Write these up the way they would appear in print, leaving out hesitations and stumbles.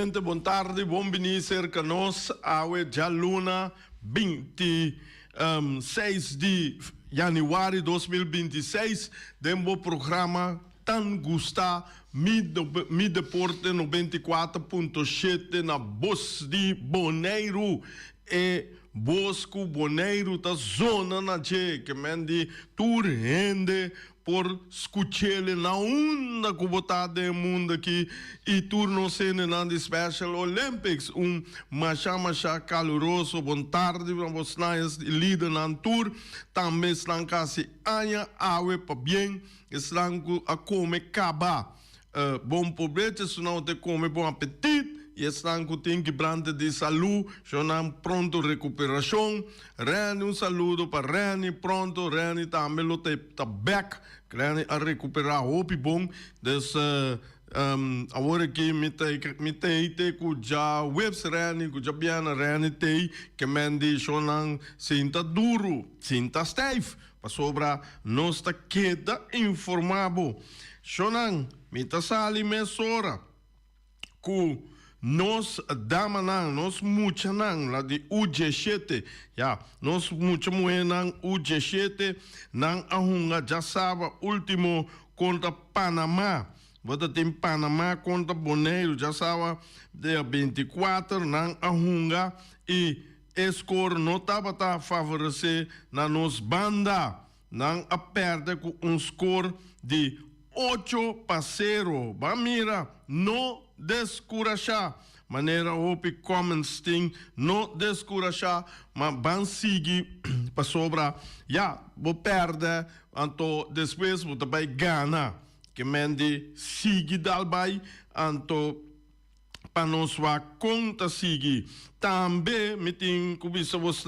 Gente, boa tarde, bom venir conosco a já luna 26 de janeiro de 2026, dentro do programa Tan Gusta, mi deporte 94.7 na Bos de Bonaire e Bosco Bonaire, da zona na que mendi tour rende por escutar na onda que botar do mundo aqui e turno sendo na Special Olympics macha caloroso bom tarde para vocês líder na tour também estão quase anha awe para bem estão a comer caba bom proveito se não te come bom apetite e estão com quebrante de saúde, já não pronto recuperação. Reni, saludo para Reni, pronto, Reni também lo te back, Reni a recuperar hopi bom. Des agora que me te com já webs Reni, com já bem Reni te que mendi já não sinta duro, sinta steve, para sobra nós ta queda informado. Já não me ta sali mesora com nós dama nang, nós mucha nang lá de UG7, ya, nós mucha moe nang UG7 nang ahunga já sabe último contra Panamá, bota tem Panamá contra Bonaire, já sabe dia 24 nang ahunga e score não tava a favorecer na nos banda, nang a perde com score de 8-0, ba mira, no descurachar, maneira hope common sting, no descurachar, mas ban sigi para sobra, já, vou perder, então depois vou também ganhar, que mende sigi dalbai, então para nós conta sigi, também me tem que bisa você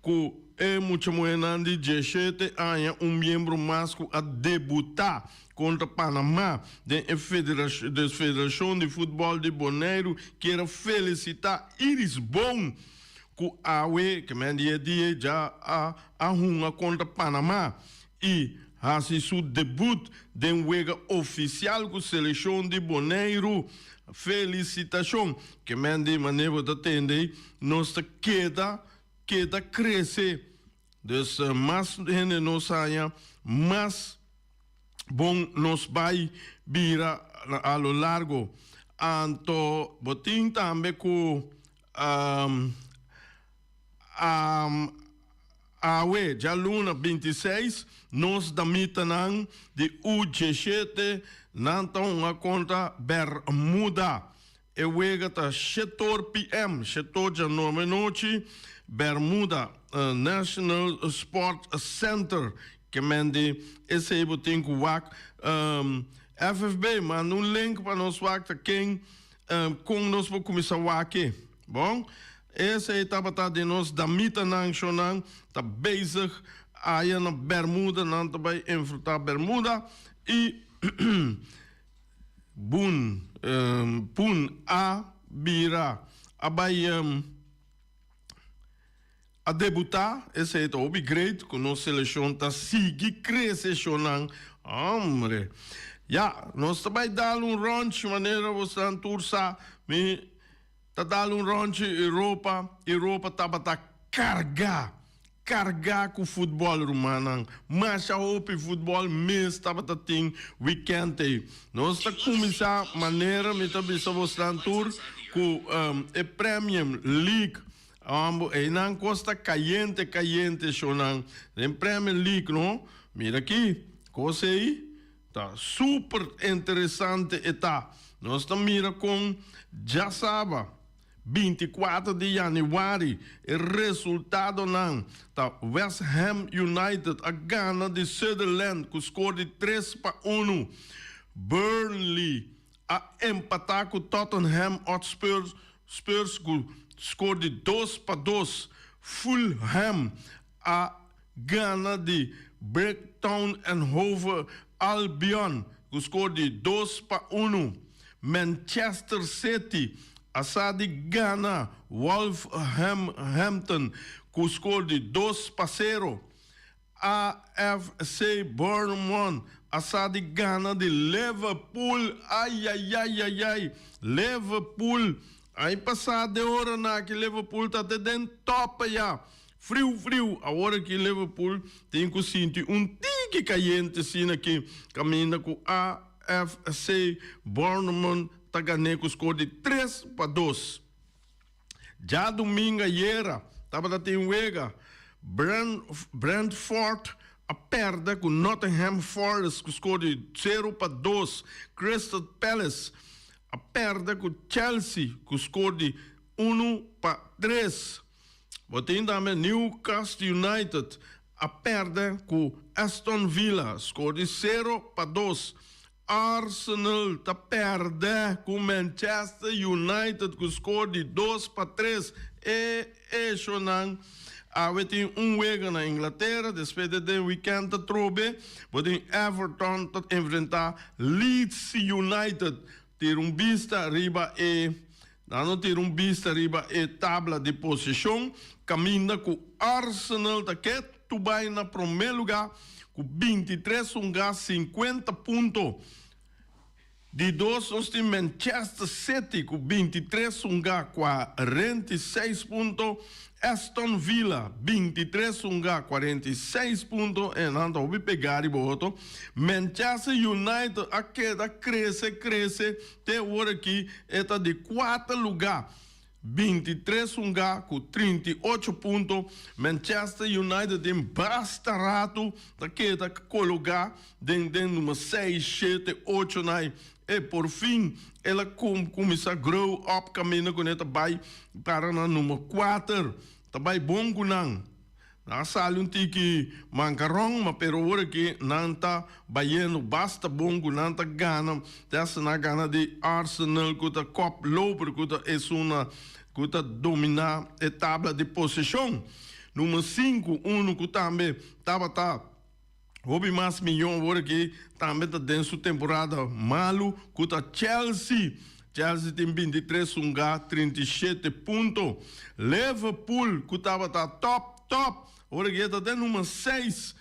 que é muito moena de 17 anos membro masco a debutar contra Panamá da Federação de Futebol de Bonaire. Quero felicitar Iris Bom que a UE que me dia já arruma contra Panamá e assim seu debut de wega oficial com a seleção de Bonaire. Felicitação que me de maneira de atender nossa queda crescer. Dus mais gente nos saia, mais bom nos vai vira a lo largo. Anto botin também com awe já luna 26 nos da mitanang de UG7 nanton a conta Bermuda e wega ta setor PM setor já nome noite Bermuda National Sport Center que mende esse botin com wak FFB mas um link para nós wak ta quem com nós vou começar wak bom essa etapa tá de nós da mita nacional tá bezig aí na Bermuda não também enfrentar Bermuda e bun a bira abai a debutar esse é o upgrade com nossa seleção tá seguir crescendo hombre já nós também dar ranch maneira você antursa me tá dando ranch Europa tá carregar com o futebol romano, mas a OP futebol mês estava tem weekend nós tá começar maneira me tá bisa você tour com a Premium League e não costa caliente chonan em Premier League não mira aqui coisa aí tá super interessante eta nós estamos mira com já sabe 24 de janeiro, o resultado não tá West Ham United a gana de Sutherland com score de 3-1. Burnley a empatar com Tottenham Hotspur com score de 2-2. Fulham a gana de Brighton and Hove Albion com score de 2-1. Manchester City Assadi Ghana, Wolverhampton, com score de 2-0. AFC Bournemouth, asa de Ghana de Liverpool. Ai. Liverpool. Aí passar de hora na que Liverpool tá de dentro top já. Frio. Agora que Liverpool tem que sentir tique caliente assim aqui. Caminha com AFC Bournemouth tá ganhando com o score de 3-2. Já domingo era, tava tem Wega. Brentford a perda com Nottingham Forest com score de 0-2. Crystal Palace a perda com Chelsea com score de 1-3. Botando também Newcastle United a perda com Aston Villa score de 0-2. Arsenal tá perde com Manchester United com score de 2-3. Chonan. Tem week na Inglaterra, depois de weekend te trobe, tem Everton te enfrentar Leeds United. Ter vista riba não ter vista riba tabla de posição, caminha com Arsenal, que tu vai na primeiro lugar, com 23 50 pontos. De dois, nós temos Manchester City com 23 46 pontos. Aston Villa, 23 46 pontos. E não vou pegar e boto. Manchester United, a queda cresce. Até agora aqui, está de 4 lugar. 23 com 38 pontos. Manchester United tem bastante da queda colocar dentro número 6, 7, 8, 9. E por fim, ela começa a grow up, caminha com ela, vai para na número 4. Também bom com não. Na sala um tique mancarrão, mas pero agora que não está baiano, basta bom com não está gana. Dessa na gana de Arsenal, que está cop low, porque é uma que está dominar a tabla de posição. Número 5, que também estava houve mais milhão agora que também está dentro da temporada malo, que está Chelsea. Chelsea tem 23 37 pontos. Liverpool, que estava top. Agora que está dentro número 6,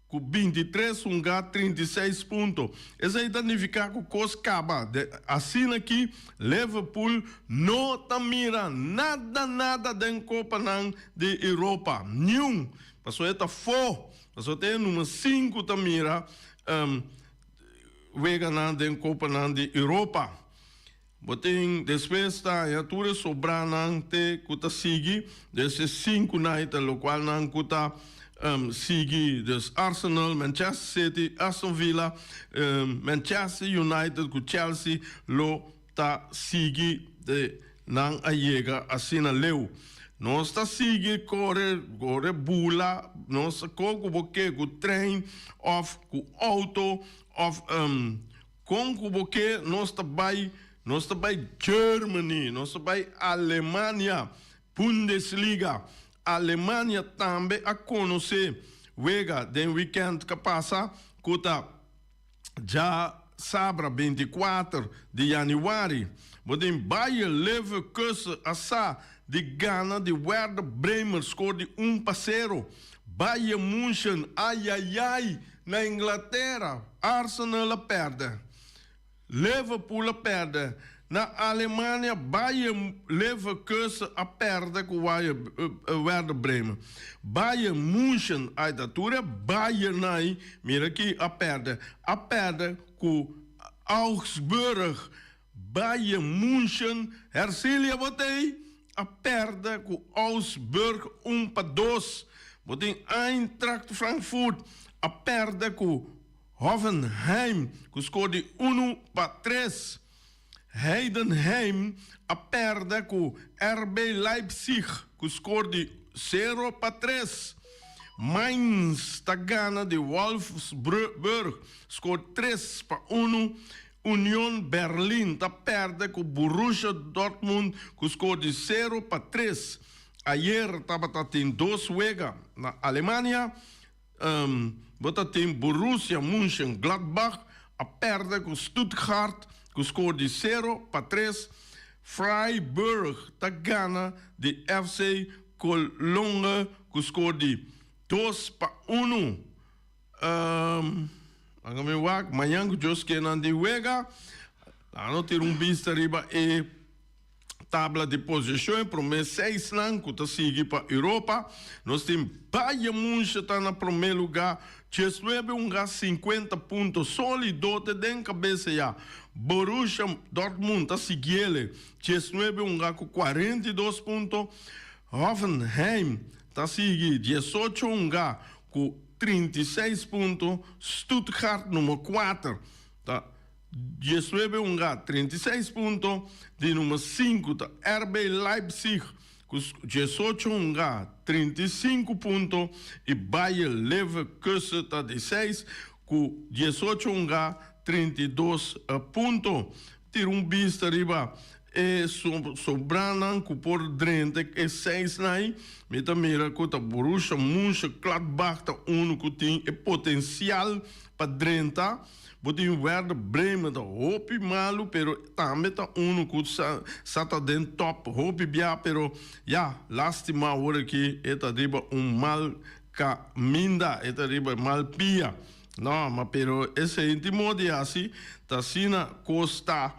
com 23 36 pontos. Isso aí significa que o coisa acaba. Assim aqui, Liverpool não está mirando nada dentro da Copa de Europa. Nenhum. Passou está fora. Passou até número 5 está mira. Vega dentro da Copa de Europa. Botem depois está a altura sobrar que está seguir. Desses 5 naita, o qual não está seguir des Arsenal, Manchester City, Aston Villa, Manchester United com Chelsea, lo tá seguir de não a chega assim na leu. Nós está seguir corre bula, nós com o trem, com auto, com o nós está by Germany, nós está by Alemanha, Bundesliga. Alemanha também a conhecer. Wega, den weekend que passa, que já sábado 24 de janeiro, tem Bayer Leverkusen assa de Ghana de Werder Bremen, score de 1-0. Bayern München, ai, na Inglaterra, Arsenal a perde. Liverpool a perde. Na Alemanha, Bayern Leverkusen a perde com o Werder Bremen. Bayern München, a datura, Bayern aí, mira aqui, a perde. A perde com Augsburg. Bayern München, Hercilia, botei. A perde com Augsburg 1-2. Botei Eintracht Frankfurt. A perde com Hoffenheim, com score de 1-3. Heidenheim a perde com RB Leipzig, com score de 0-3. Mainz está ganha de Wolfsburg, score 3-1. Union Berlin está perde com Borussia Dortmund, com score de 0-3. Ayer estava tem 2 wega na Alemanha. Tem Borussia Mönchengladbach a perde com Stuttgart, com score de 0-3. Freiburg está ganha de FC Cologne, com score de 2-1. Amanhã, Deus que não de wega, não ter vista riba e tabla de posição para o mês 6 que está seguindo para a Europa. Nós temos Bayern Munich está na primeiro lugar, Cheswebe lugar 50 pontos, sólido de cabeça já. Borussia Dortmund está seguindo, Cheswebe lugar com 42 pontos, Hoffenheim está seguindo, 18 lugar com 36 pontos, Stuttgart número 4, tá? 19 lugar, 36 pontos. De número 5, tá? RB Leipzig, com 18 lugar, 35 pontos. E Bayer Leverkusen, tá? 16, com 18 lugar, 32 pontos. Tira vista arriba. E sobrando com por dentro é 6 naí. Meta mira com a Borussia Mönchengladbach, tá? Que tem potencial para dentro. Botem o Werder Bremen da hopi malu, pero também tá que está dentro top hopi bia, pero já lastima hora que eta riba mal caminda, eta riba mal pia. Não, mas pero esse íntimo de assim, tá sina costa.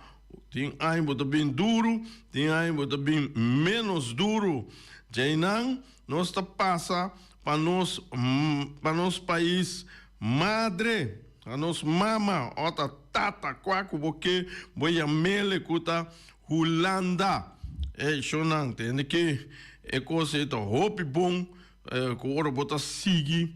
Tem aí bota bem duro, tem aí bota bem menos duro. Jainang nós tá passa para nos país madre. A nos mama, ota tata, quaco, porque voy a mele kuta Holanda. Shonang, entende que é coisa ito hopi bom, que ora bota sigi,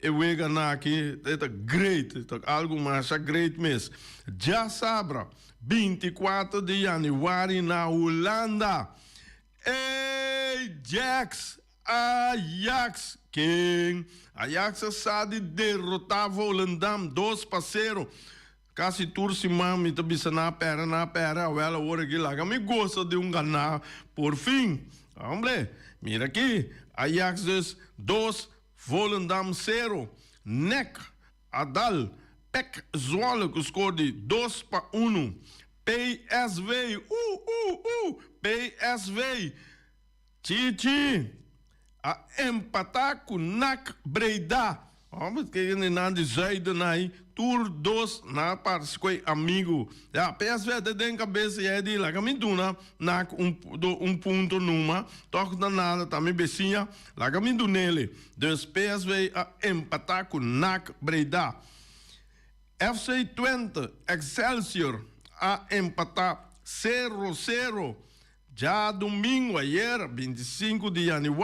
wega na aqui, é great, algo mais great mesmo. Já sabra, 24 de janeiro na Holanda. Ajax, quem? Ajax sabe derrotar Volendam 2-0. Casi tursi mami to bisa na pera, ela hora que lá. Me gosta de ganhar por fim. Hombre, mira aqui. Ajax 2, Volendam 0. Nek, Adal, Pek Zwolle que score de 2-1. PSV, PSV. Chichi. A empatar com NAC Breda. Vamos que ele não diz aí, Tour 2 na parte com amigo. Já PSV de dentro cabeça é de lá caminho na ponto numa, toca danada também becinha, lá caminho nele. Dus PSV a empatar com NAC Breda. FC Twente Excelsior a empatar 0-0. Já domingo, ayer, 25 de janeiro,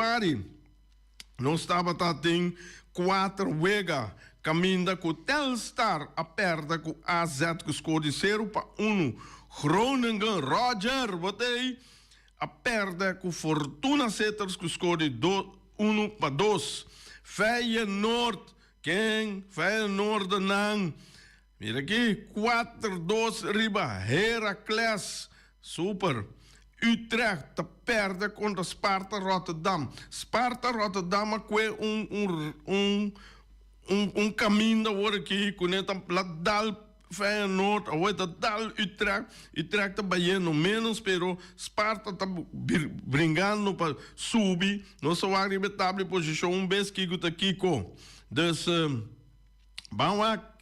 nós estava tendo 4 wega, caminha com Telstar, a perda com AZ, que score de 0-1. Groningen, Roger, botei, a perda com Fortuna Sittard, que score de 1-2. Feyenoord, quem? Feyenoord não. Mira aqui, 4-2, riba, Heracles, super. Utrecht perde contra Sparta Rotterdam. Sparta Rotterdam é caminho agora aqui com a dal Feyenoord, ou dal Utrecht. Utrecht está no menos, pero Sparta está brincando para subir. Nós só vamos arribar a posição vez que está Kiko. Dus, vamos lá,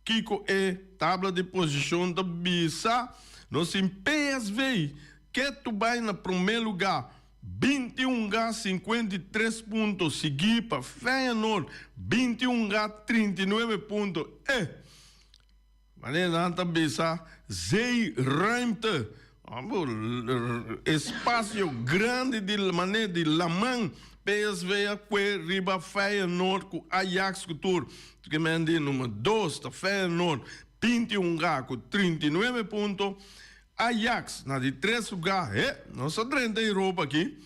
Kiko é tabla de posição da Bisa. Nós em PSV. Que tu vai na primeiro lugar, 21 H, 53 pontos, seguir para Feyenoord, 21 H, 39 pontos. Mas não está pensando, Zee ruimte, espaço grande de maneira de Lamang, PSV a riba Feyenoord com Ajax Couture, que me diz número 2, Feyenoord, 21 H com 39 pontos. Ajax, na de 3 lugares, nossa 30 Europa aqui,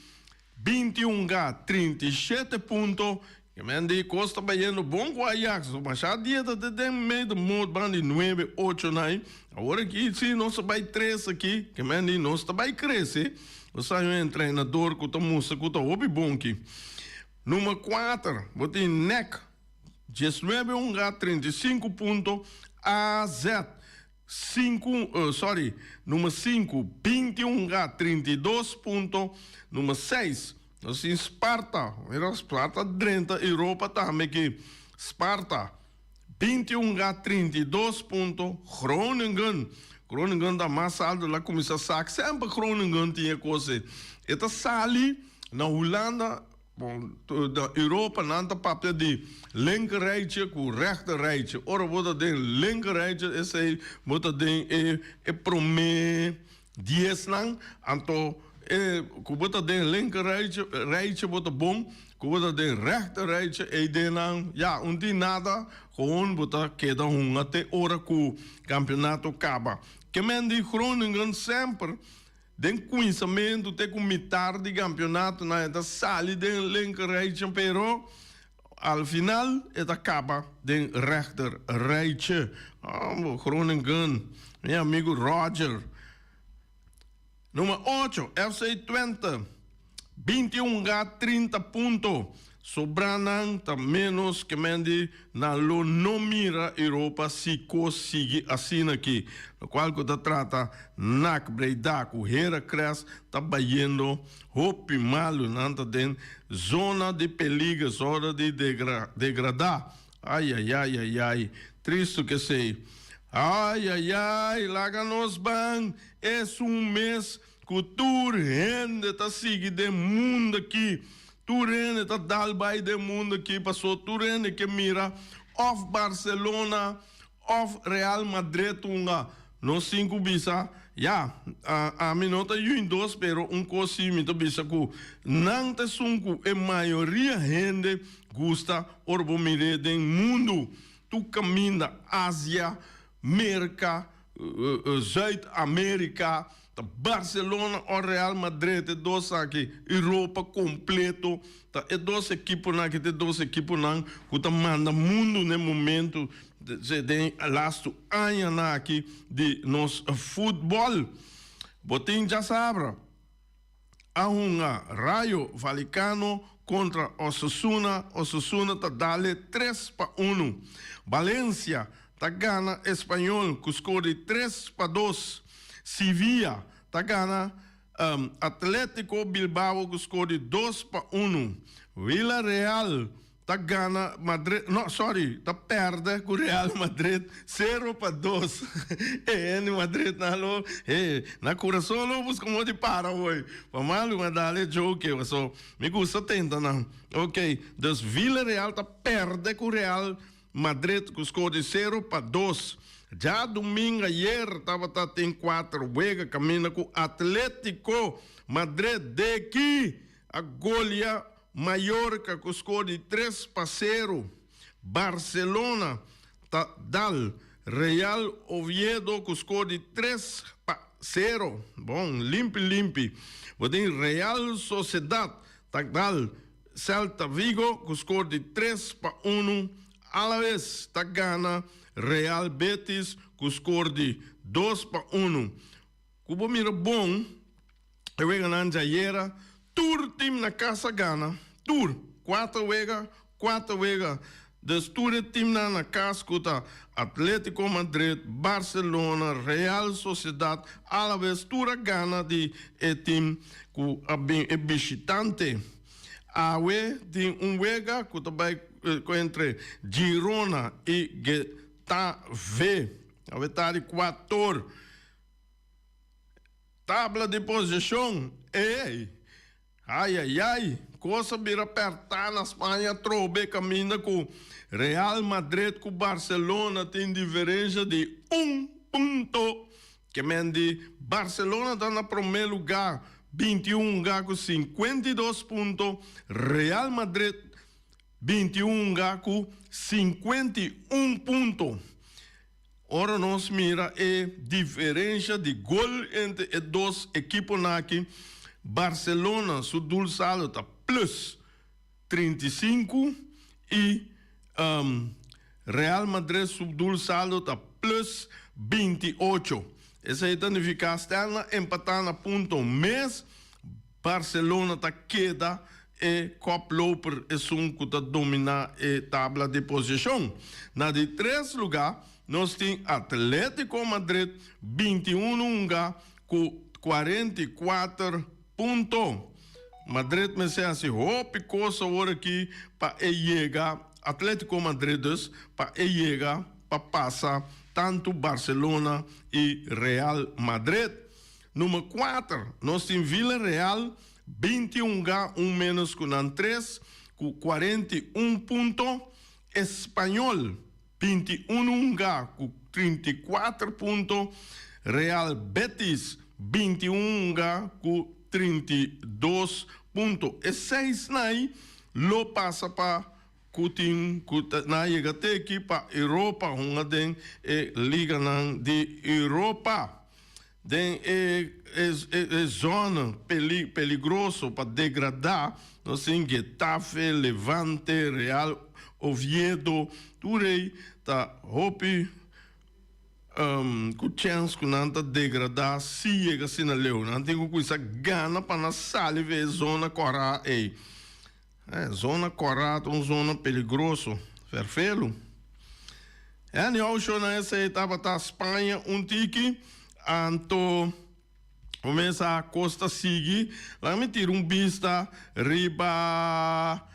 21 H, 37 pontos, que me diz, Costa Baiano, bom com Ajax, mas a dieta de meio do mundo, de 9, 8, né? Agora aqui, sim, nossa vai 3 aqui, que me diz, nossa vai crescer, nós é um treinador que está moça, que está bom aqui. Número 4, botei NEC, 19 H, 35 pontos, AZ, número 5, 21 H, 32 pontos. Número 6, assim, Sparta, era Sparta dentro da Europa também que Sparta, 21-32 pontos. Groningen da mais alto lá começa a sacar. Sempre Groningen tinha coisa. Esta sali na Holanda, da Europa, não tem papel de linkerrijtje com rechterrijtje. Ora, wat de linkerrijtje is hij, wat de prome 10 lang, anto wat de linkerrijtje wat bom, wat de rechterrijtje dan ja, die nada, gewoon wat queda te ora ku campeonato acaba. Que men die Groningen sempre den conhecimento te com mitar de campeonato na esta sali den linkerrijtje, pero al final het acaba den rechterrijtje. Groningen, meu amigo Roger. Número 8, FC Twente, 21-30 pontos. Sobranan ta menos que mendi na lo no mira Europa si consigue assim aqui. No qual que trata nak Breda ku Heracles tá baiando hopi malo nanta den zona de perigo, zona de degradar. Ai, triste que sei. Ai, larga nos ban, é mês que o tour rende tá seguindo de mundo aqui. Turene tá dal by de mundo aqui passou Turene que mira of Barcelona of Real Madrid unga no 5 bisa ja a minota em 2 pero cosi mito bisa ku não te sunku e maioria gente gusta orbo mire de mundo tu caminha Ásia América Zuid-América Barcelona ou Real Madrid é dois aqui Europa completo tá é dois equipes na que tem dois equipes na que tá manda mundo no momento de lasto ano na aqui de nos futebol botin já sabe a Rayo Vallecano contra Osasuna tá dale 3-1 Valência tá gana Espanhol com score 3-2 Sevilla tá gana Atlético Bilbao com score 2-1 Villarreal tá gana Madrid tá perde com Real Madrid 0-2 Madrid na coração não busca como de para hoje para mal uma dale joke so me gusta tenta não ok dus Villarreal tá perde com Real Madrid com score 0-2 já domingo ayer tem 4 juega caminha com Atlético Madrid daqui a goleia Mallorca com score de 3-0 Barcelona tá dal Real Oviedo com score de 3-0 bom limpi tem Real Sociedad tá dal Celta Vigo com score de 3-1 Alavés tá gana Real Betis com score de 2-1 Cubo mira bom eu ganhando ayer Tour team na casa gana Tour 4 wega des Tour team na casa kuta Atlético Madrid Barcelona Real Sociedad Alavés Tour gana de team ku abin visitante awe tem wega kuta vai entre Girona e Getafe a vetari 4 tabla de posição ai coisa vira apertar na Espanha trobe caminha com Real Madrid com Barcelona tem diferença de 1 ponto que mendi Barcelona está na primeiro lugar 21 com 52 pontos Real Madrid 21 com 51 pontos. Ora nós mira a diferença de gol entre as duas equipes aqui. Barcelona, seu dul saldo está plus 35 e Real Madrid, seu dul saldo está plus 28. Essa aí significa que está empatando a ponto, mas Barcelona está queda e koploper é que está dominando a tabla de posição. Na de 3 lugar, nós temos Atlético Madrid, 21 lugar, com 44 pontos. Madrid me se assim, hope coisa agora aqui para chegar, Atlético Madrid para chegar, para passar tanto Barcelona e Real Madrid. Número 4, nós temos Villarreal, 21 menos com 3, com 41 pontos. Espanhol, 21 com 34 pontos. Real Betis, 21 com 32 pontos. E 6 naí, lo passa para Kutin, na chega até aqui para Europa, onde tem Liga de Europa. Tem zona peligrosa para degradar, nós temos Getafe, Levante, Real Oviedo, Turei, tá, hope, com chance que não está degradar, se chega assim na leu, não tem coisa gana para na sala ver zona corá, zona corá, uma zona peligrosa, perfeito? É, hoje nessa etapa da Espanha, Tique, anto começa a costa seguir, lá me tira vista, riba,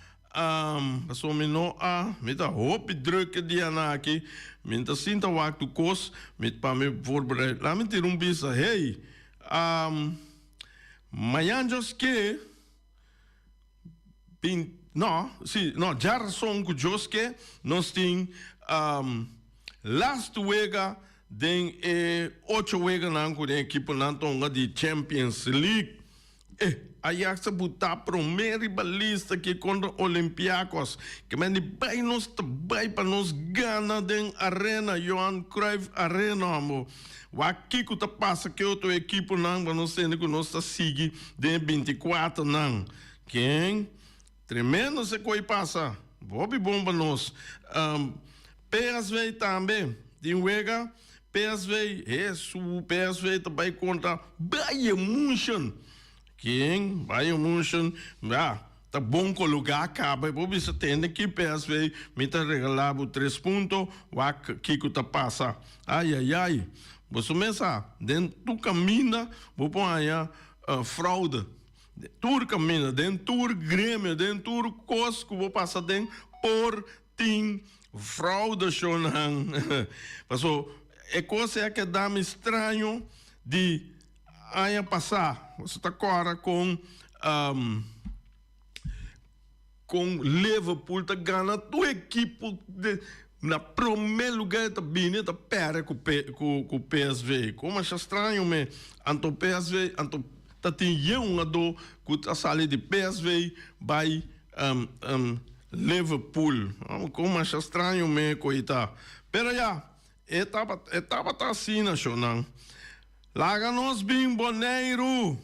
so me no me dá hope druk die aqui, me dá sinta o acto cos, me para me voorbereid, lá me tira vista, hey, manhãs que já são com Joske, nós tem last week den 8 weken lang com a equipe nantonga de Champions League. Ajax botar primeiro balista que contra Olympiacos, que me vai nos trabalhar para nos ganhar den arena, Johan Cruyff Arena, amor. O aqui que tá passa que outra equipe não para nós ter que nós seguir den 24 não. Quem? Tremendo se coi passa. Bob bomba nós. PSV também. Tem wega PSV, PSV também contra Bayern München. Quem? Bayern München, tá bom colocar acaba. Vou ver se tem aqui PSV, me tá regalado 3 pontos, o Kiko tá passa. Ai. Você começa, dentro do caminho, vou pôr aí fraude. Tur caminho, dentro do Grêmio, dentro do Cosco, vou passar dentro por tim fraude, Shonan. Passou. É coisa que dá-me estranho de aí passar. Você está agora com Liverpool, está ganhando a equipe na primeiro lugar está vindo, está perto com o PSV. Como acha estranho, mas anto PSV, anto está tendo que a sala de PSV vai Liverpool. Como acha estranho, mas coitado. Pero já. Etapa tá assim, né, Shonan? Larga nós bem, Boneiro.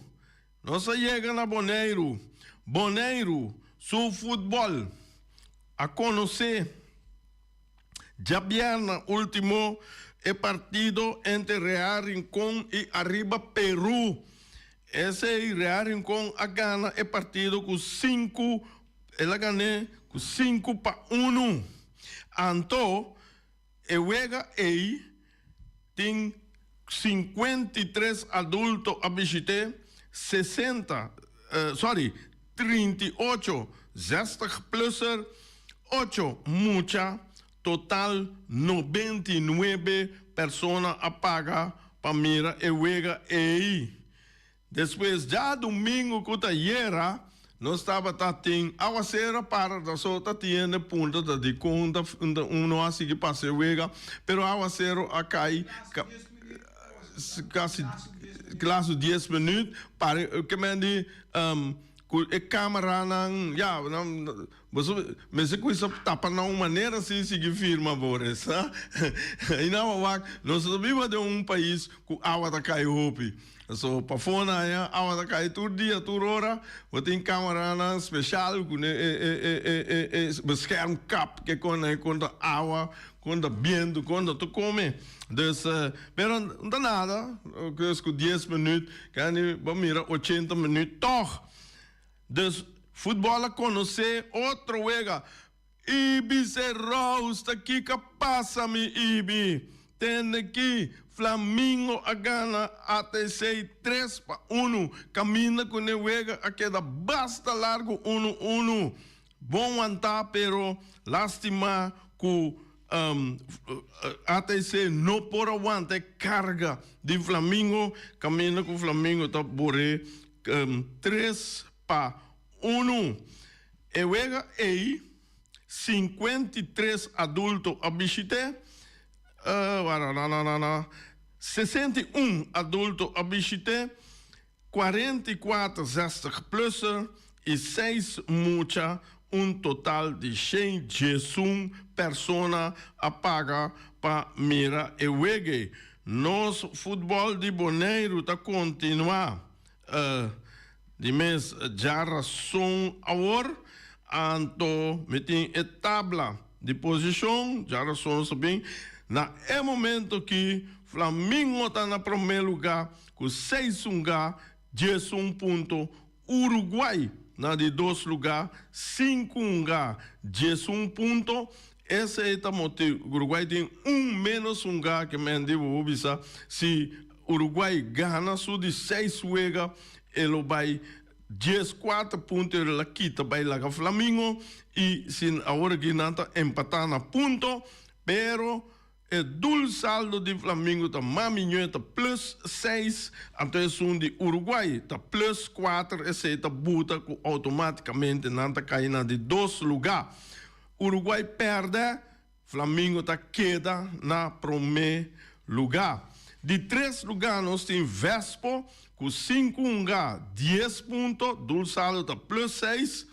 Nós chega na Boneiro. Boneiro, seu futebol. A conhecer. Já viernes último partido entre Real Rincón e Arriba Peru. Esse Real Rincón a Gana partido com 5. Ela ganhou com 5-1. Então, Ewega tem 53 adultos a visitar, 38 60 pluser, 8 mucha, total 99 pessoas a pagar para mira Ewega Depois, já domingo, que era, nós estava tendo aguaceira para da solta tinha ponta de conta não assim que passa wega, pero aguaceiro a cai quase 10 minutos para que me di câmera não mas se coisa tapa não maneira assim seguir firma bores e não nós vivemos de país com água da cai hopi. So, para fora, a hora cai todo dia, toda hora, eu tenho câmera especial, com scherm cap, que conta água, conta vento, conta tu come. Dus, pero não dá nada, com 10 minutos, vamos mirar 80 minutos, toch. Dus, futebol a conhecer, outro wega, Ibi se rosta, que passa-me, Ibi. Tem aqui, Flamengo a gana ATC 3-1. Camina com o Wega a queda basta largo 1-1. Bom andar, pero lástima que ATC não por aguantar carga de Flamengo. Camina com o Flamengo tá boré 3-1. E Wega aí 53 adultos a visite, 61 adultos a visite, 44 60-plusser e 6 mucha, total de 111 pessoas a pagar para mira e Wega. Nosso futebol de Bonaire está continuar de mês já razão agora. Anto metem a tabla de posição, já razão bem. Na momento que Flamengo está na primeiro lugar, com 6 lugar, 10 ponto. Uruguai na de 2 lugar, 5 lugar, 10 ponto. Esse é o motivo. O Uruguai tem menos lugar que me devo avisar. Se Uruguai ganha só de 6 Wega, ele vai 14 pontos la quita vai lá com Flamengo e se agora que não está empatar na ponto, pero o dul saldo de Flamengo está maminheta plus 6, então é de Uruguai está plus 4, esse está buta automaticamente não está caindo de 2 lugar. Uruguai perde, Flamengo está queda na primeiro lugar. De 3 lugares nós temos Vespo com 5 lugar, 10 pontos, do saldo está plus 6.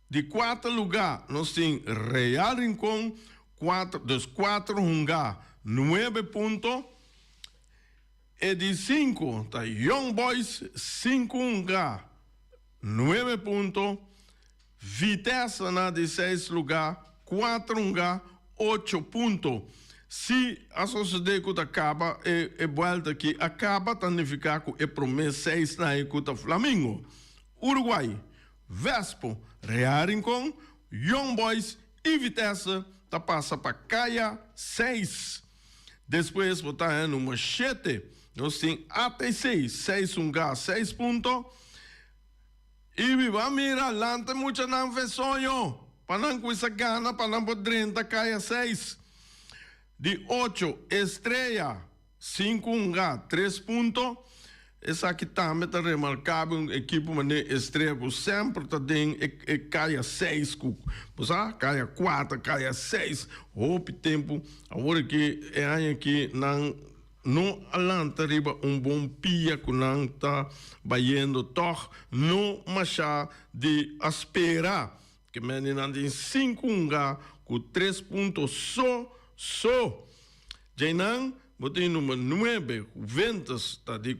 De 4 lugares nós temos Real Rincón, 4 lugar, 9 pontos. E de 5 está Young Boys, 5 lugar, 9 pontos. Vitesse na de 6 lugar, 4 lugar, 8 pontos. Se a sociedade acaba, é volta que acaba, significa que é promessa 6 na ecuta Flamengo. Uruguai, Vespo, Real Rincón, Young Boys e Vitesse, tá passa para Caia 6. Depois, botar no número 7, nós temos ATC, 6 lugar, 6 pontos. E viva, mira, lante muita não fez sonho. Para não com essa gana, para não poder 30, Caia 6. De 8, Estrela, 5 lugar, 3 pontos. Essa aqui também está remarcável, uma equipe de Estrela que sempre está dando e caia 6, caia 4, caia 6. Houve tempo, agora que é aqui, não alanta riba bom pia que não está baiando, toch, não machar de esperar. Que menina tem 5 lugar, com 3 pontos só. Jainan, botei número 9, Ventas está de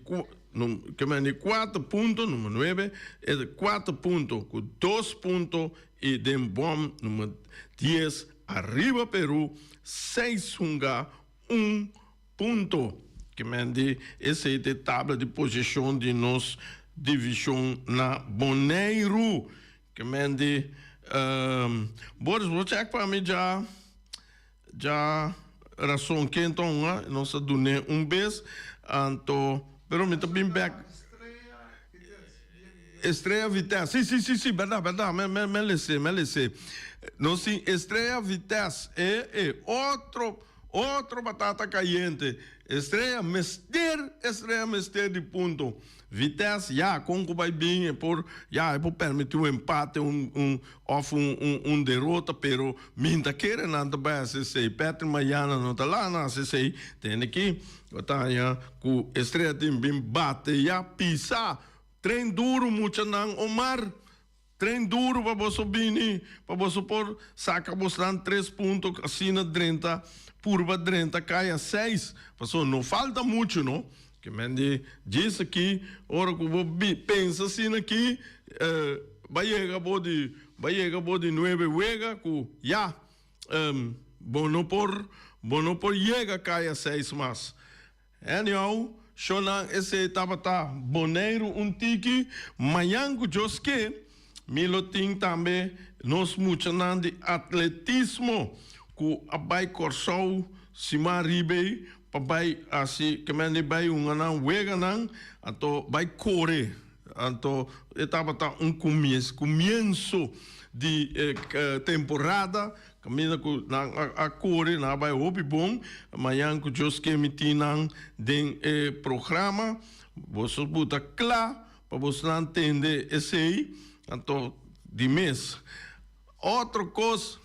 que me 4 pontos, número 9, é de 4 pontos, com 2 pontos, e Dembom, número 10, arriba Peru, 6 lugar, 1 ponto. Que me diz, essa é a tabla de posição de nossa divisão na Bonaire. Que me diz, Boris, vou checar para mim já razão que então, nós damos beijo, então, pero me estou bem back. Estrela Vitesse, sim, verdade, me laissez. Nós temos Estrela Vitesse, outro batata caliente. Estrela Mester de ponto. Vitesse, como vai bem, por permitir um empate, um derrota, pero minta querer nada vai ser. Petro Maiana não está lá, não sei, tem aqui, com Estrela tem bem bate, pisar, trem duro, muito não, Omar. Trem duro para você subir, para você pôr, saca você 3 pontos, assina 30, curva 30, cai a 6. Passou, não falta muito, não? Que me diz aqui, hora que eu penso assim aqui, vai chegar de 9 Wega, que bom não por chega, cai a 6 mais. Anyhow, Shonan, esse estava Bonaire, tiki, manhã que Josque, Milotin também, nós muito de atletismo, com a Bai Corsou, sima ribe pabai asi kemani bai unganang weganang atau bai kore atau etapa ta comienzo de temporada camina ku na a kore na bai hopi bom amanhã ku jos que emitinang den programa você buta klar para você entender esse aí então de mês outra coisa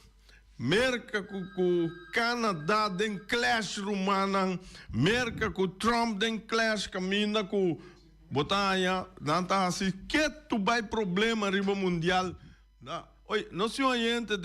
merca com Canadá den clash rumanang merca com Trump den clash camina com botanya nanta assim que tu vai problema riba mundial oi não se orienta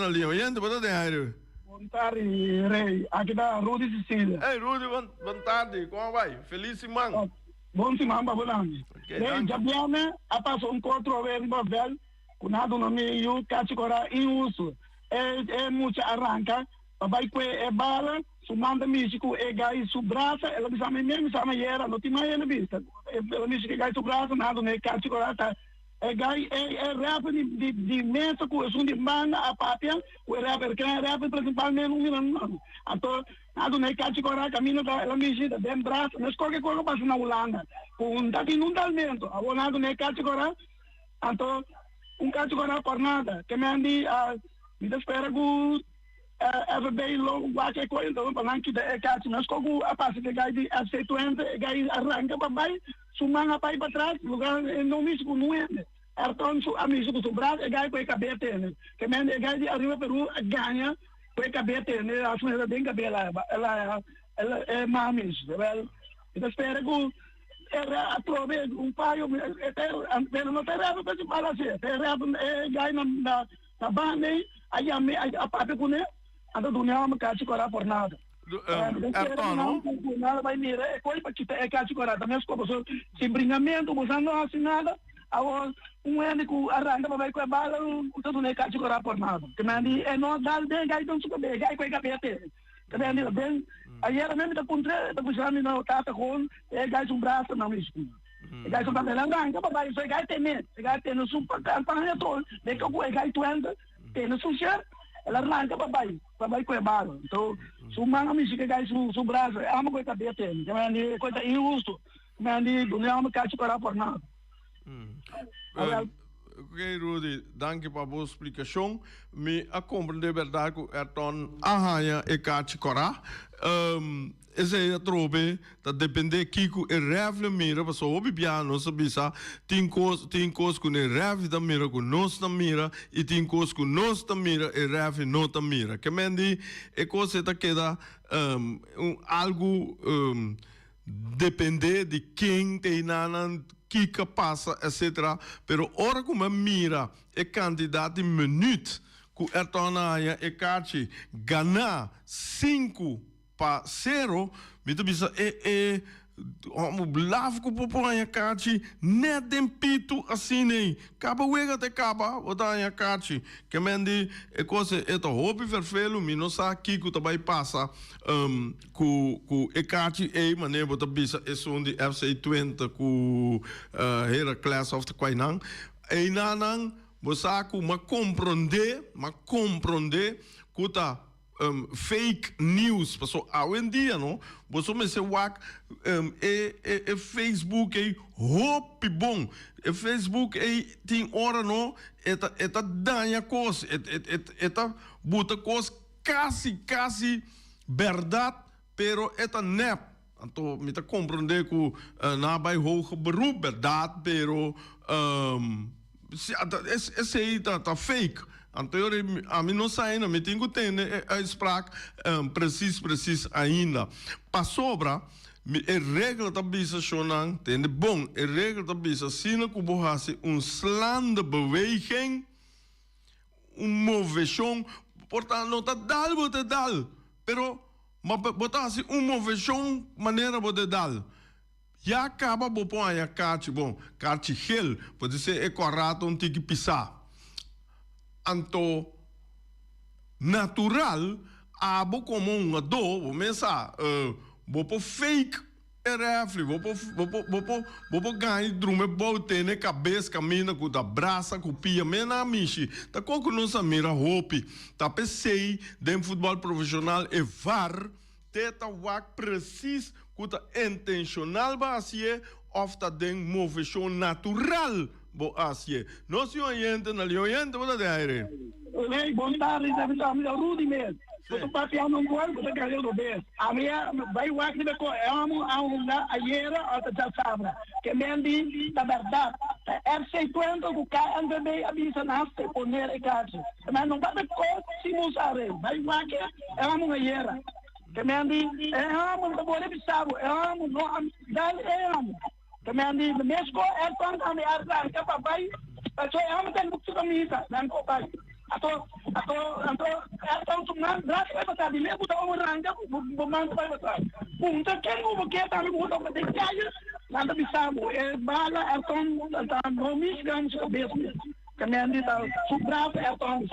ali orienta bota de aí boa tarde rei aqui da Rudy Cecília ei Rudy boa tarde como vai feliz semana bom semana babulang rei jabiane apa so encontro ver novel kunado no meio categora em uso é muita arranca vai que é bala sumanda místico é gai subraça ela bisa mesmo sama era não tinha mais vista ela místico gai subraça nada né categora tá é gai é rap de mesa com o de manga a papel o rapper que é rap principalmente não então nada né categora caminho da ela místico de braço não escolhe qual passa na Holanda com daqui inundamento a nada né categora então categora por nada que me andi me espera que every day logo qualquer coisa então para não que é caso nós como a parte que gai de C20 gai arranca para baixo sumanga para trás lugar não mesmo não é então su amigo do braço gai com a cabeça que me gai de arriba Peru ganha com a cabeça né a sua bem cabela ela é mamis me espera que era aprove paio pero não tem nada para se falar assim gai na banda aí a parte com anda dunia me kasi kora por nada não nada vai mira é coisa para kita é kasi kora também escopo sem bringamento usando assim nada ao único arranca vai com a bala o todo não é kasi kora por nada que mandi é não dá bem gai don't suka bem gai com a cabeça também ali bem aí era mesmo da contra da puxando na tata com é gai um braço não mesmo gai só também arranca papai isso gai tem no super campanha todo de que o gai 20 tem no social ela arranca papai com a bala então sumanga música gai su braço é uma coisa bem tem também coisa injusto mandi dunia me cacho para por nada Ok, Rudy, danke para a boa explicação. Me a compreender verdade que é tão arranha e cacho cora. Esse é trobe, tá depende que o revle mira, mas o bibiano sabe sa, tem coisa que o revle da mira, que nós da mira, e tem coisa que nós da mira, e revle não da mira. Que mendi, é coisa que queda algo depende de quem tem nanan que passa, etc. Pero ora como mira é candidato de minuto que é tornaia e carte ganhar 5-0, me disse blaf com população carte net dem pito assim nem caba wega te caba o da a carte que mendi é coisa é to hobby verfelo me não sabe que tu vai passar com e carte e maneira bota bisa é som de FC20 com era class of the Quainan e nanang você ma compreender que tá fake news, porque hoje em dia, não, você me se wak Facebook é hope bom, Facebook tem hora não, eta danha coisa, eta buta coisa quase verdade, pero eta nep. Então, me tá compreender que na vai hoge beroep verdade, pero esse aí tá fake. Então, a mim não sai, não me tenho que ter a spraak preciso ainda. Para sobra, a regra da bisa shonan, tem bom, a regra da bisa, se não kubohase slande beweging, moveção, portanto, não tá dal, pero, mas botase moveção, maneira bote dal. Já acaba, bom, a carte, carte gel, pode ser é correto, tem que pisar. Anto natural abo como do mensa bopo fake refri, vou ganhar drume bote ne cabeça camina com da braça com pia mena michi. Tá coco nossa mira hopi. Tá pensei dem futebol profissional e var teta wak precies com ta intencional basie of ta den movimento natural bo asie. Nós oyente na oyente vou dar aire. Lei bom tarde, deve estar me Rudy mesmo. Você passear no gol, você quer ler o bem. A minha vai o aqui depois é uma ayer até já sabe. Que mendi da verdade. É 50 o cara anda bem a bisa nasce poner e caso. Mas não vai depois se musare. Vai o aqui é uma ayer. Que mendi é uma bora bisabo. É uma não dal é uma. Que mendi mesmo é quando a minha arranca papai. Então é uma tem muito camisa, não papai. Atau tungan beras saya pasal di lebu tahu orang je memang saya pasal. Untuk kan gua bekerja tapi gua tak bekerja aja. Nanti bisa bu, bala atom tentang nomis kan suka biasa. Kemudian di tahu subra atom.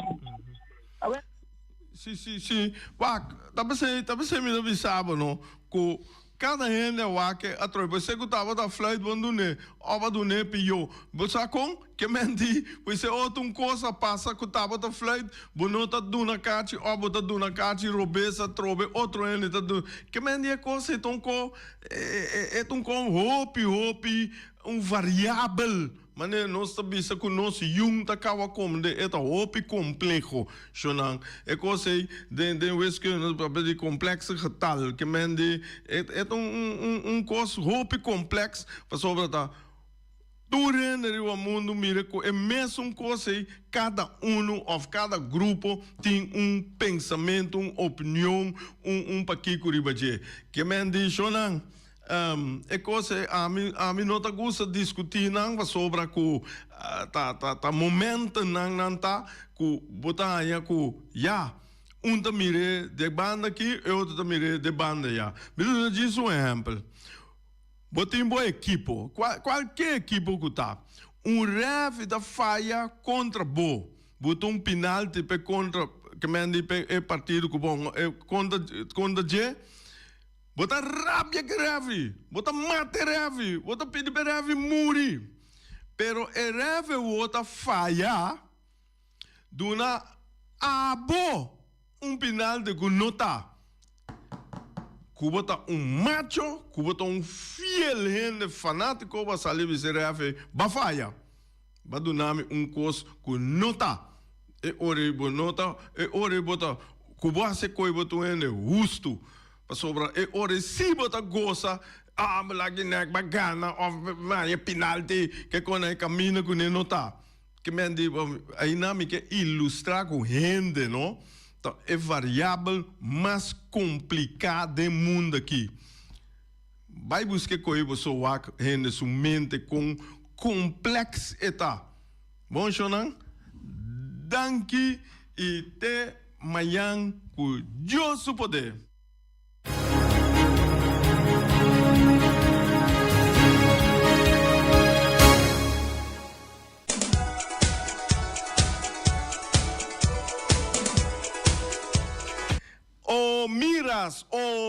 Sim. Wak, tapi saya minta bisa no, ku cada gente wak atroi, você que tava da flight bandune, ova do ne pio, você com que menti, você outra coisa passa que tava da flight, bonota duna cati, ova da duna cati, robesa trobe, outro ele da do, que menti é coisa então com hopi, variável. Mas nós também com nós jung tá kawa como de eta hopi complexo, chonan. É coisa de vez que nós papel de complexo getal, que mende é coisa hopi complexo, para sobre tá durante o mundo mira é mesmo coisa cada ou cada grupo tem pensamento, opinião, paquico ribaje. Que mende chonan. É coisa a mim não tá gosta discutir não sobre que tá momento não tá que botar aí que tá mire de banda aqui e outro tá mire de banda me diz exemplo botem boa equipo qualquer equipo que tá ref da falha contra botou penalti pe contra que mande pe partido que bom contra G. Bota rabia grave, bota mate grave, bota pedir grave muri. Pero grave bota falha, duna abo penal de gunota. Cubota macho, cubota fiel gente fanático, va salir de grave, ba falha. Ba dunami cos gunota. E ore bonota, e ore bota, cubo se coi boto ene justo. Sobra e ore si bota goza lagi nek bagana of maya penalti que quando é caminho com nota que me andi aí na me que ilustrar com gente não então é variável mais complicada do mundo aqui vai buscar coisa só gente sua mente com complexo eta bom chonan danke e te manhã com Deus o poder.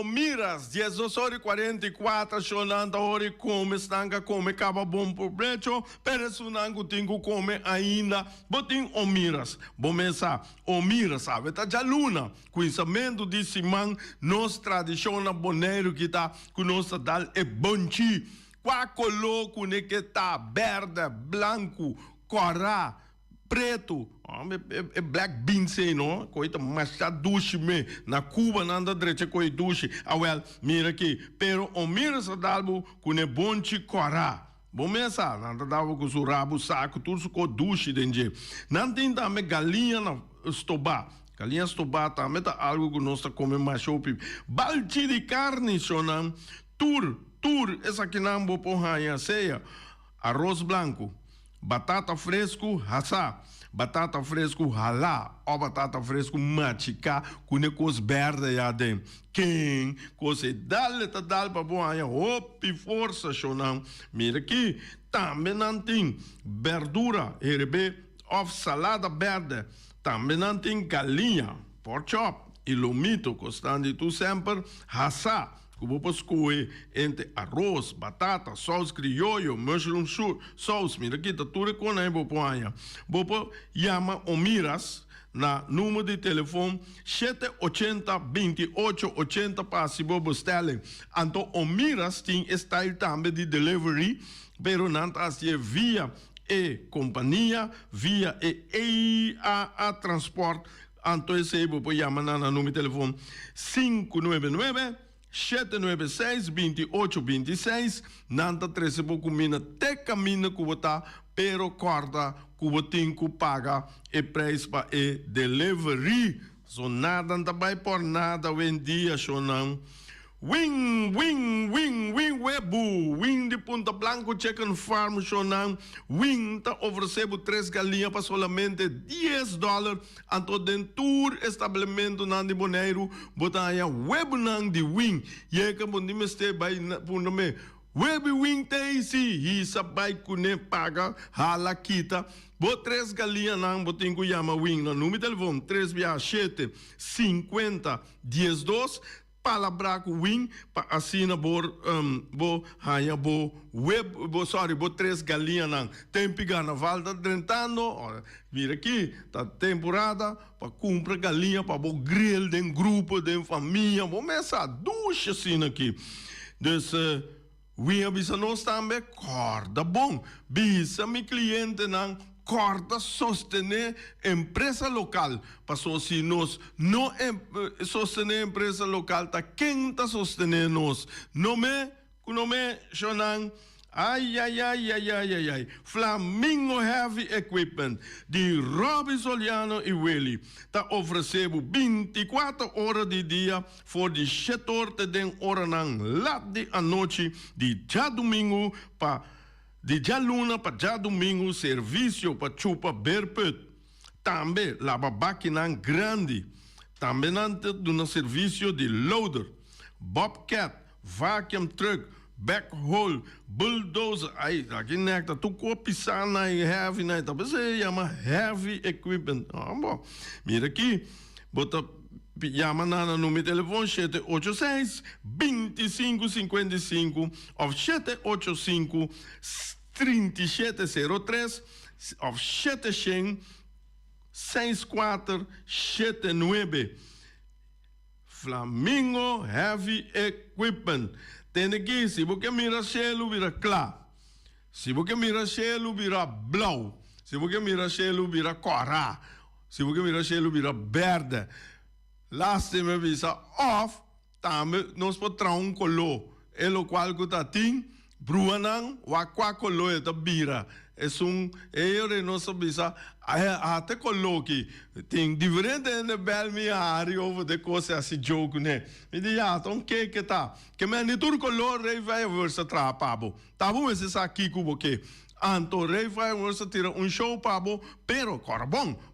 Miras, 18h44, chonanda hora come, stanga come, caba bom por brecho, peresunango tingo come ainda, botin o miras, bomesa, o miras, sabe, tá já luna, conhecimento de Simão, nos tradiciona boneiro que tá, que nos dá é bonchi, qua coloco ne que tá verde, branco, corá, preto, é black bean sei não, coisa mas tá duche me na Cuba nanda direita coi duche, mira aqui, pero o mira sa dalbo com ne bonchi corá, bom mesa, nanda dava com o rabo saco tudo com duche dentro, não tem também galinha na estobá. Galinha estobá também tá algo que nós tá comendo mais chope, balti de carne sonam, tur, essa que não vou pôr ceia, arroz branco, batata fresco, assá. Batata fresco halá, ou batata fresco machica, com necos verde já tem. Quem, coisa dale para bom aí, opi força chonão. Mira aqui, também não tem verdura, herbe, ou salada verde, também não tem galinha, pork chop, e lomito, constante tu sempre, assá. Kubo po escolher entre arroz, batata, sauce criollo, mushroom sauce. Mira aqui, tá tudo com aí, bopo aí. Bopo llama o miras na número de telefone 780-2880 para se bobo stellen. Então, o miras tem style também de delivery, pero não assim via companhia, via EAA Transport. Então, esse bopo llama na número de telefone 599-796-2826. Nanta 13 pouco mina te caminha que botar, pero corta que botinho que paga e preço para e delivery. So nada não vai por nada vendia só não. Wing webu, wing de Punta Blanco Chicken Farm só não. Wing tá oferecendo 3 galinhas para solamente $10. Então dentro estabelecimento não de Bonaire, botar aí web não de wing. E é que bom de me este vai por nome web wing teisi, e sabai kune paga hala kita. Bo 3 galinhas não, botinho que chama wing no número de telefone 367-50-12. Palavra com wing para assina bo hanya bo web bo 3 galinhas não. Tem pegar na valda drentando, vir aqui tá temporada para comprar galinha para bo grill de grupo de família, bo mesa ducha assim aqui. Dus we bisa nós também corda bom. Bisa mi cliente não corta sostener empresa local. Passou se nós não sostener empresa local, tá quem tá sostener nós? Nome, Shonan. Ai. Flamingo Heavy Equipment de Robbie Soliano e Willy. Tá oferecendo 24 horas de dia for de 7 horas de hora nan lá de a noite de já domingo para de já luna para já domingo serviço para chupa berpet. Também lava máquina grande. Também não tem serviço de loader, bobcat, vacuum truck, backhoe, bulldozer. Aí, aqui necta, tu copisar na heavy, né? Talvez se chama heavy equipment. Bom, mira aqui, bota chama na número de telefone 786-2555 ou 785-3703 ou 764-79. Flamingo Heavy Equipment. Tem aqui, se você mira cielo, vira claro. Se você mira cielo, vira blau. Se você mira cielo, vira corá. Se você mira cielo, vira verde. Lástima visa off, também nós podemos color. É o qual que está tem, bruanang, wakwa color é da bira. É nossa visa até color que tem diferente na belmia área over de coisa assim jogo né. Me diz então que tá, que me nem tudo color rei vai versa trapabo. Tá bom esse aqui que porque Anto rei vai tirar show pabo, pero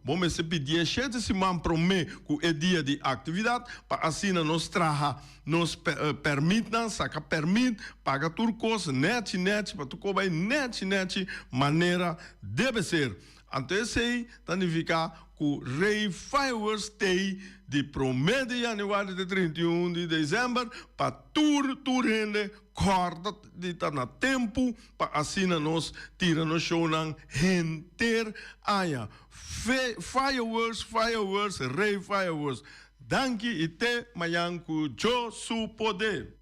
bom se pedir cheio se man promê que é dia de atividade para assim nos traha nos permite saca permite paga turcos net para tu cobai net maneira deve ser. Então esse significa que rei fireworks day de 1 de janeiro de 31 de dezembro para tur rende corda de estar na tempo para assim nós tira no show não render aia fireworks rei fireworks danke e te mayanku jo su poder.